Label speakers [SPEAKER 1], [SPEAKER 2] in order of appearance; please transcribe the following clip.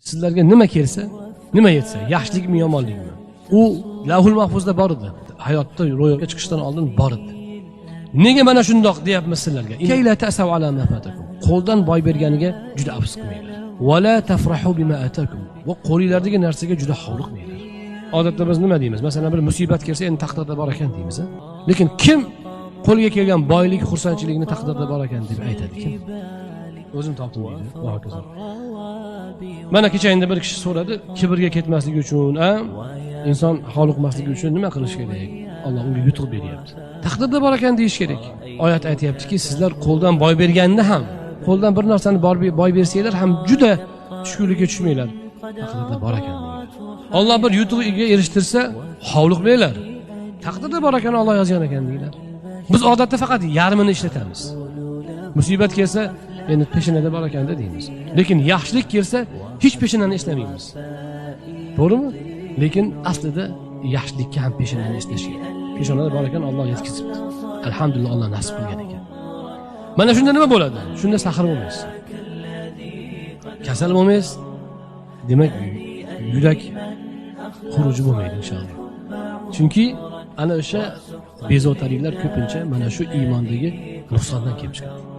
[SPEAKER 1] sizlarga nima kelsa, nima yetsa, yaxshilikmi, yomonlikmi, u lavhul mahfuzda bor edi. Hayotda ro'yobga chiqishdan oldin bor edi. Nega mana shundoq deyapmiz sizlarga? Kayla ta'sav ala ma fatakum. Qo'ldan boy berganiga juda afsus qilmanglar. Va la tafrahu bima atakum. Va qo'linglardagi narsaga juda hovliqmanglar. Odatda biz nima deymiz? Masalan, bir musibat kelsa, endi taqdirda bor ekan deymiz. Lekin kim qo'lga kelgan boylik, xursandchilikni taqdirda bor ekan deb aytadi? Kim? O'zim topdim deydi. Va hokazo. Mana kechagina bir kishi so'radi, kibrga ketmasligi uchun, inson xoliqmasligi uchun nima qilish kerak? Alloh unga yutuq beryapti. Taqdirda bor ekan deyish kerak. Oyat aytayaptiki, sizlar qo'ldan boy berganda ham, qo'ldan bir narsani boy bersanglar ham juda tushkunlikka tushmanglar. Taqdirda bor ekan. Alloh bir yutuqqa erishtirsa, xoliqmanglar. Taqdirda bor ekan, Alloh yozgan ekan deylar. Biz odatda faqat yarmini ishlatamiz. Musibat kelsa, endi peshinada bor ekanda deymiz. Lekin yaxshilik kelsa, hech peshinani eslamaymiz. To'g'rimi? Lekin aslida yaxshilikka ham peshinani eslash kerak. Peshonada bor ekan, Alloh yetkazibdi. Alhamdulillah, Alloh nasib qilgan ekan. Mana shunda nima bo'ladi? Shunda saxir bo'lmaysiz. Kasal bo'lmaysiz. Demak, yurak xuruji bo'lmaydi inshaalloh. Chunki ana o'sha bezovtaliklar ko'pincha mana shu iymondagi nuqsondan kelib chiqadi.